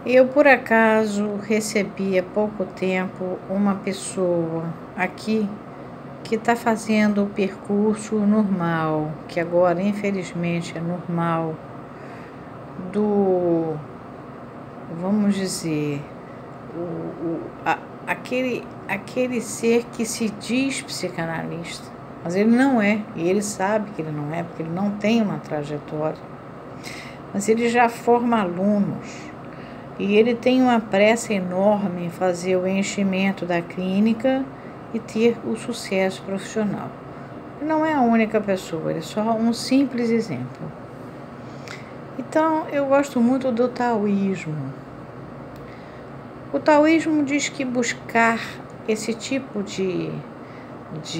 Eu, por acaso, recebi há pouco tempo uma pessoa aqui que está fazendo o percurso normal, que agora, infelizmente, é normal, do, vamos dizer, aquele ser que se diz psicanalista, mas ele não é, e ele sabe que ele não é, porque ele não tem uma trajetória, mas ele já forma alunos. E ele tem uma pressa enorme em fazer o enchimento da clínica e ter o sucesso profissional. Não é a única pessoa, ele é só um simples exemplo. Então, eu gosto muito do taoísmo. O taoísmo diz que buscar esse tipo de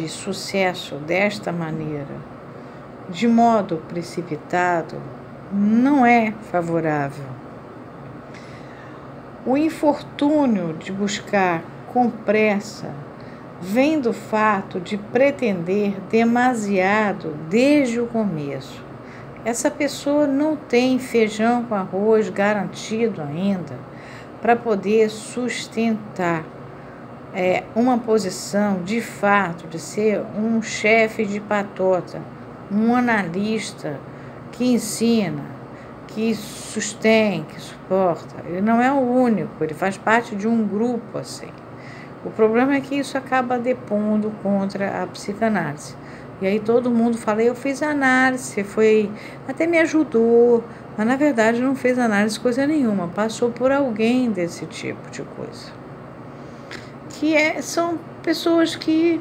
sucesso desta maneira, de modo precipitado, não é favorável. O infortúnio de buscar com pressa vem do fato de pretender demasiado desde o começo. Essa pessoa não tem feijão com arroz garantido ainda para poder sustentar uma posição de fato de ser um chefe de patota, um analista que ensina, que sustém, que suporta. Ele não é o único, ele faz parte de um grupo assim. O problema é que isso acaba depondo contra a psicanálise. E aí todo mundo fala, eu fiz análise, até me ajudou, mas na verdade não fez análise coisa nenhuma, passou por alguém desse tipo de coisa. São pessoas que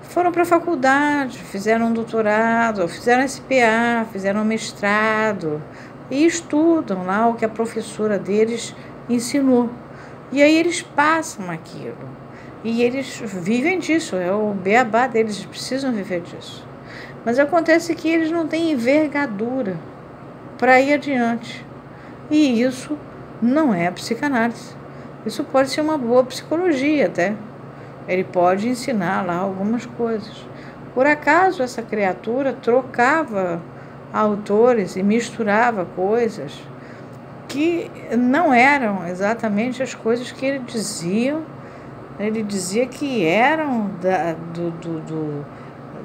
foram para a faculdade, fizeram um doutorado, fizeram SPA, fizeram um mestrado, e estudam lá o que a professora deles ensinou. E aí eles passam aquilo. E eles vivem disso, é o beabá deles, eles precisam viver disso. Mas acontece que eles não têm envergadura para ir adiante. E isso não é a psicanálise. Isso pode ser uma boa psicologia até. Ele pode ensinar lá algumas coisas. Por acaso essa criatura trocava autores e misturava coisas que não eram exatamente as coisas que ele dizia. Ele dizia que eram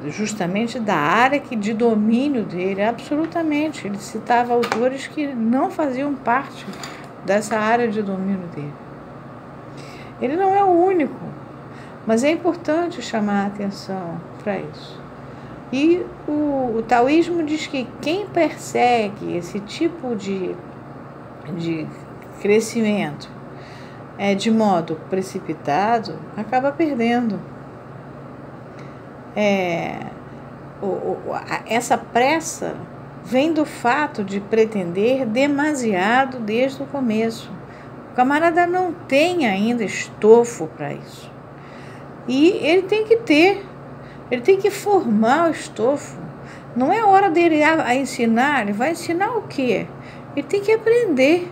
justamente da área de domínio dele, absolutamente. Ele citava autores que não faziam parte dessa área de domínio dele. Ele não é o único, mas é importante chamar a atenção para isso. E o taoísmo diz que quem persegue esse tipo de crescimento de modo precipitado acaba perdendo. Essa pressa vem do fato de pretender demasiado desde o começo. O camarada não tem ainda estofo para isso. E ele tem que ter. Ele tem que formar o estofo. Não é hora dele a ensinar. Ele vai ensinar o quê? Ele tem que aprender.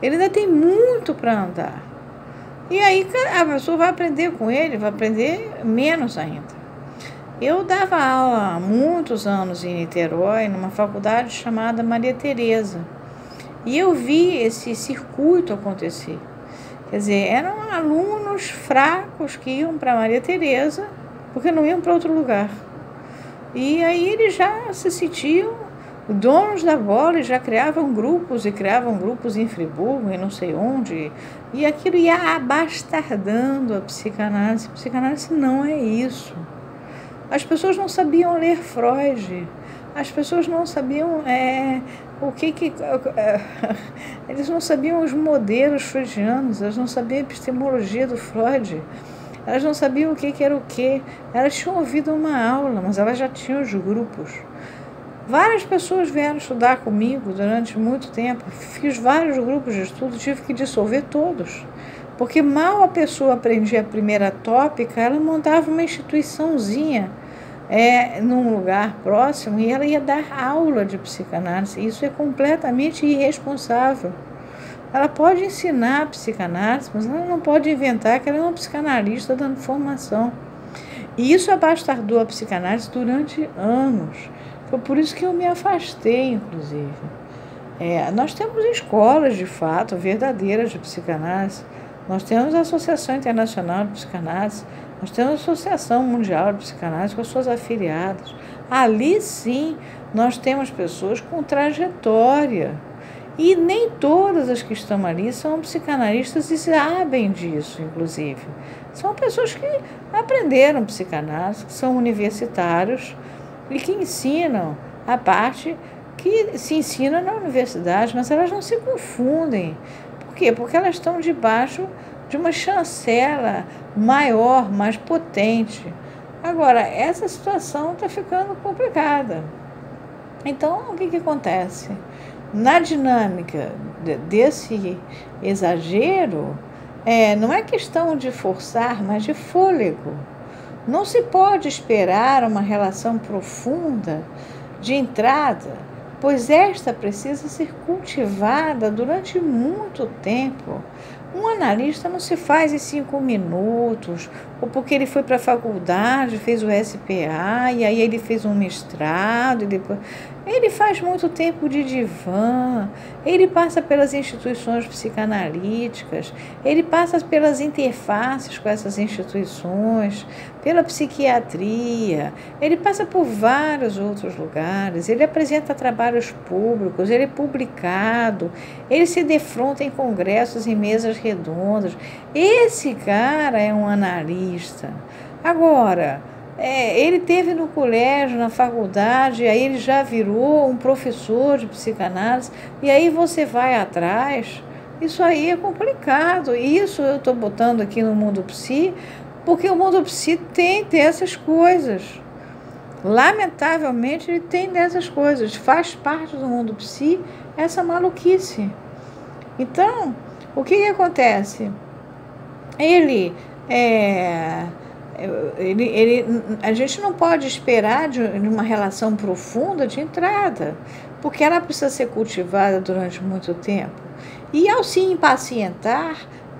Ele ainda tem muito para andar. E aí a pessoa vai aprender com ele, vai aprender menos ainda. Eu dava aula há muitos anos em Niterói, numa faculdade chamada Maria Tereza. E eu vi esse circuito acontecer. Quer dizer, eram alunos fracos que iam para Maria Tereza porque não iam para outro lugar. E aí eles já se sentiam donos da bola e já criavam grupos em Friburgo e não sei onde. E aquilo ia abastardando a psicanálise. A psicanálise não é isso. As pessoas não sabiam ler Freud. As pessoas não sabiam eles não sabiam os modelos freudianos, elas não sabiam a epistemologia do Freud. Elas não sabiam o que era o quê. Elas tinham ouvido uma aula, mas elas já tinham os grupos. Várias pessoas vieram estudar comigo durante muito tempo. Fiz vários grupos de estudo, tive que dissolver todos. Porque mal a pessoa aprendia a primeira tópica, ela montava uma instituiçãozinha num lugar próximo e ela ia dar aula de psicanálise. Isso é completamente irresponsável. Ela pode ensinar a psicanálise, mas ela não pode inventar que ela é uma psicanalista dando formação. E isso abastardou a psicanálise durante anos. Foi por isso que eu me afastei, inclusive. Nós temos escolas, de fato, verdadeiras de psicanálise. Nós temos a Associação Internacional de Psicanálise, nós temos a Associação Mundial de Psicanálise com as suas afiliadas. Ali, sim, nós temos pessoas com trajetória. E nem todas as que estão ali são psicanalistas e sabem disso, inclusive. São pessoas que aprenderam psicanálise, que são universitários e que ensinam a parte que se ensina na universidade, mas elas não se confundem. Por quê? Porque elas estão debaixo de uma chancela maior, mais potente. Agora, essa situação está ficando complicada. Então, o que acontece? Na dinâmica desse exagero, não é questão de forçar, mas de fôlego. Não se pode esperar uma relação profunda de entrada, pois esta precisa ser cultivada durante muito tempo. Um analista não se faz em 5 minutos, ou porque ele foi para a faculdade, fez o SPA, e aí ele fez um mestrado, e depois... Ele faz muito tempo de divã, ele passa pelas instituições psicanalíticas, ele passa pelas interfaces com essas instituições, pela psiquiatria, ele passa por vários outros lugares, ele apresenta trabalhos públicos, ele é publicado, ele se defronta em congressos e mesas redondas. Esse cara é um analista. Agora, ele teve no colégio, na faculdade, aí ele já virou um professor de psicanálise, e aí você vai atrás. Isso aí é complicado. Isso eu estou botando aqui no mundo psi, porque o mundo psi tem dessas coisas. Lamentavelmente, ele tem dessas coisas. Faz parte do mundo psi essa maluquice. Então, o que acontece? A gente não pode esperar de uma relação profunda de entrada, porque ela precisa ser cultivada durante muito tempo. E ao se impacientar,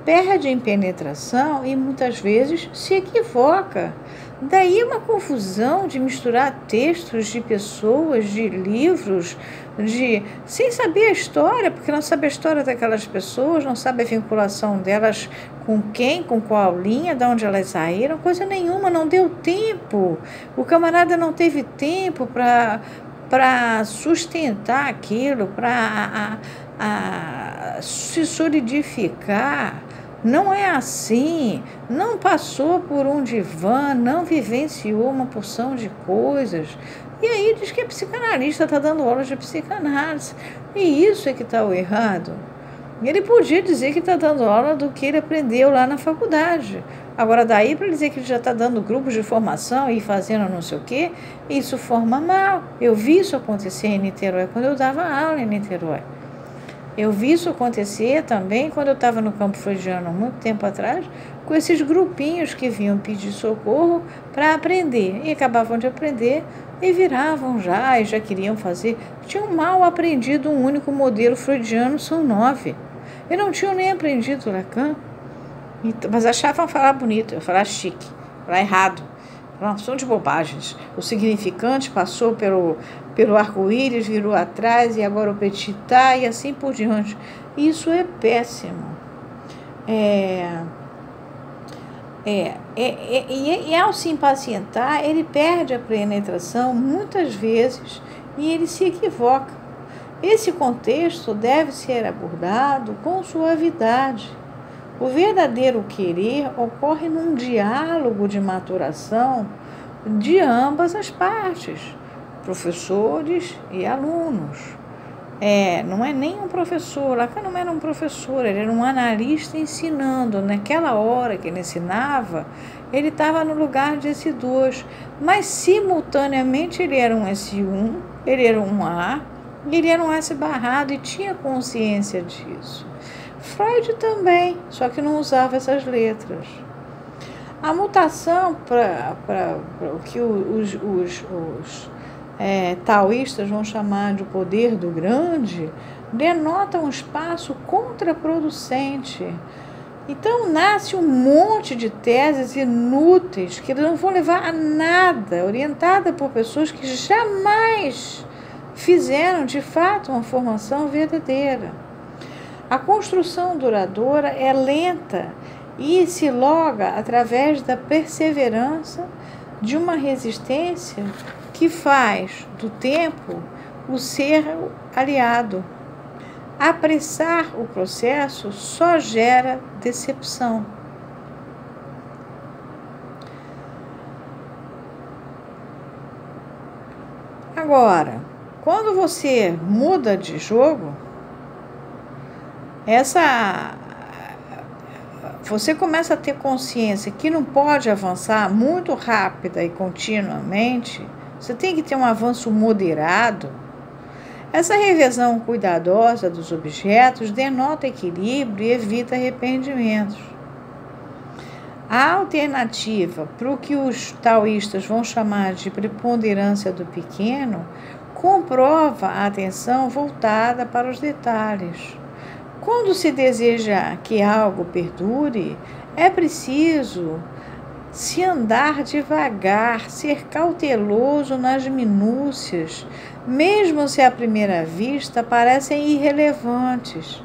perde em penetração e muitas vezes se equivoca. Daí uma confusão de misturar textos de pessoas, de livros, sem saber a história, porque não sabe a história daquelas pessoas, não sabe a vinculação delas com quem, com qual linha, de onde elas saíram, coisa nenhuma, não deu tempo. O camarada não teve tempo para sustentar aquilo, para se solidificar. Não é assim, não passou por um divã, não vivenciou uma porção de coisas. E aí diz que é psicanalista, está dando aula de psicanálise. E isso é que está o errado. Ele podia dizer que está dando aula do que ele aprendeu lá na faculdade. Agora, daí para dizer que ele já está dando grupos de formação e fazendo não sei o quê, isso forma mal. Eu vi isso acontecer em Niterói, quando eu dava aula em Niterói. Eu vi isso acontecer também quando eu estava no campo freudiano, há muito tempo atrás, com esses grupinhos que vinham pedir socorro para aprender. E acabavam de aprender e viravam e já queriam fazer. Tinham mal aprendido um único modelo freudiano, são 9. E não tinham nem aprendido Lacan, mas achavam falar bonito, falar chique, falar errado. Uma opção de bobagens. O significante passou pelo arco-íris, virou atrás, e agora o petit tá, e assim por diante. Isso é péssimo. E ao se impacientar, ele perde a penetração muitas vezes e ele se equivoca. Esse contexto deve ser abordado com suavidade. O verdadeiro querer ocorre num diálogo de maturação de ambas as partes, professores e alunos. Não é nem um professor, Lacan não era um professor, ele era um analista ensinando. Naquela hora que ele ensinava, ele estava no lugar de S2, mas simultaneamente ele era um S1, ele era um A, e ele era um S barrado e tinha consciência disso. Freud também, só que não usava essas letras. A mutação para o que os taoístas vão chamar de poder do grande, denota um espaço contraproducente. Então nasce um monte de teses inúteis que não vão levar a nada, orientada por pessoas que jamais fizeram de fato uma formação verdadeira. A construção duradoura é lenta e se logra através da perseverança, de uma resistência que faz do tempo o ser aliado. Apressar o processo só gera decepção. Agora, quando você muda de jogo, você começa a ter consciência que não pode avançar muito rápida e continuamente, você tem que ter um avanço moderado. Essa revisão cuidadosa dos objetos denota equilíbrio e evita arrependimentos. A alternativa para o que os taoístas vão chamar de preponderância do pequeno comprova a atenção voltada para os detalhes. Quando se deseja que algo perdure, é preciso se andar devagar, ser cauteloso nas minúcias, mesmo se à primeira vista parecem irrelevantes.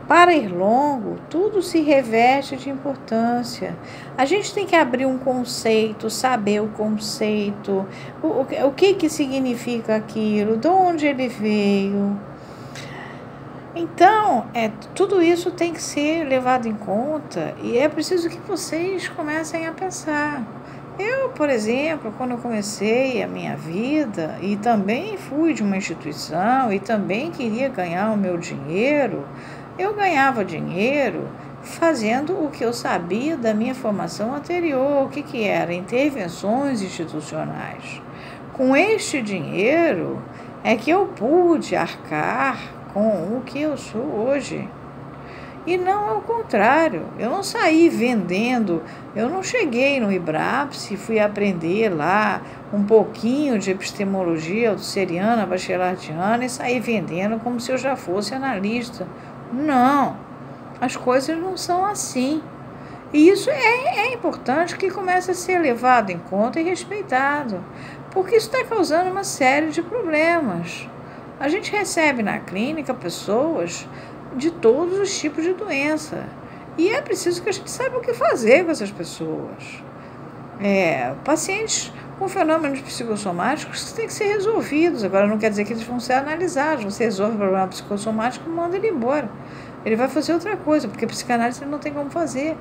Para ir longo, tudo se reveste de importância. A gente tem que abrir um conceito, saber o conceito, o que significa aquilo, de onde ele veio. Então, tudo isso tem que ser levado em conta e é preciso que vocês comecem a pensar. Eu, por exemplo, quando eu comecei a minha vida e também fui de uma instituição e também queria ganhar o meu dinheiro, eu ganhava dinheiro fazendo o que eu sabia da minha formação anterior, o que era? Intervenções institucionais. Com este dinheiro é que eu pude arcar com o que eu sou hoje. E não ao contrário, eu não saí vendendo, eu não cheguei no IBRAPS e fui aprender lá um pouquinho de epistemologia auxiliana, bachelardiana e saí vendendo como se eu já fosse analista. Não, as coisas não são assim. E isso é importante que comece a ser levado em conta e respeitado, porque isso está causando uma série de problemas. A gente recebe na clínica pessoas de todos os tipos de doença. E é preciso que a gente saiba o que fazer com essas pessoas. Pacientes com fenômenos psicossomáticos têm que ser resolvidos. Agora, não quer dizer que eles vão ser analisados. Você resolve o problema psicossomático e manda ele embora. Ele vai fazer outra coisa, porque a psicanálise não tem como fazer.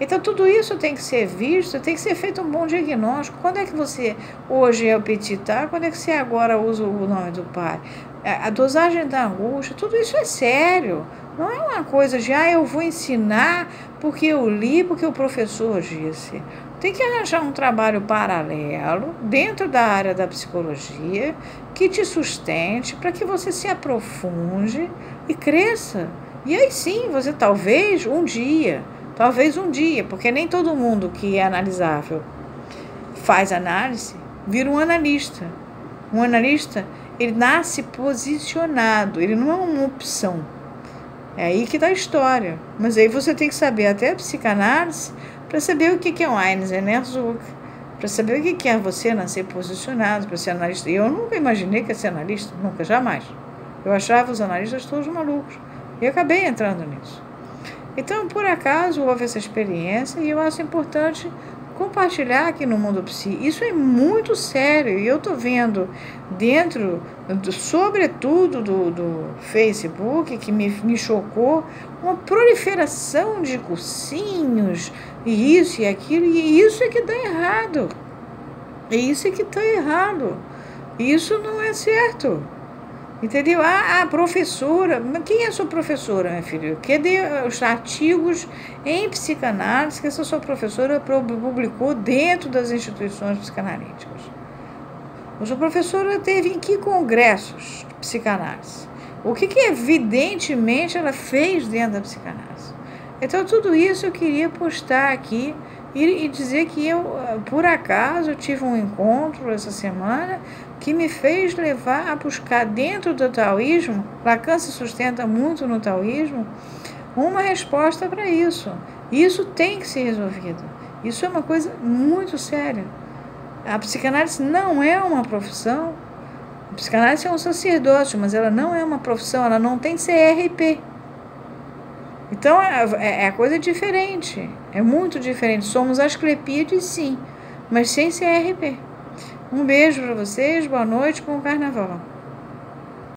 Então, tudo isso tem que ser visto, tem que ser feito um bom diagnóstico. Quando é que você hoje é o petitar? Quando é que você agora usa o nome do pai? A dosagem da angústia, tudo isso é sério. Não é uma coisa de, eu vou ensinar porque eu li, porque o professor disse. Tem que arranjar um trabalho paralelo dentro da área da psicologia que te sustente para que você se aprofunde e cresça. E aí sim, você talvez um dia, porque nem todo mundo que é analisável faz análise, vira um analista. Um analista, ele nasce posicionado, ele não é uma opção. É aí que está a história. Mas aí você tem que saber até a psicanálise para saber o que é um Einstein, para saber o que é você nascer posicionado, para ser analista. E eu nunca imaginei que ia ser analista, nunca, jamais. Eu achava os analistas todos malucos. E acabei entrando nisso. Então, por acaso, houve essa experiência e eu acho importante compartilhar aqui no Mundo Psi. Isso é muito sério e eu estou vendo dentro, sobretudo do Facebook, que me chocou, uma proliferação de cursinhos e isso e aquilo, e isso é que está errado. Isso não é certo. Entendeu? Professora, quem é sua professora, minha filha? Cadê os artigos em psicanálise que essa sua professora publicou dentro das instituições psicanalíticas? A sua professora teve em que congressos de psicanálise? O que evidentemente ela fez dentro da psicanálise? Então, tudo isso eu queria postar aqui e dizer que eu, por acaso, tive um encontro essa semana que me fez levar a buscar dentro do taoísmo, Lacan se sustenta muito no taoísmo, uma resposta para isso. Isso tem que ser resolvido. Isso é uma coisa muito séria. A psicanálise não é uma profissão, A psicanálise é um sacerdócio, mas ela não é uma profissão, ela não tem CRP. Então, é coisa diferente, é muito diferente. Somos asclepíades, sim, mas sem CRP. Um beijo para vocês, boa noite, bom carnaval.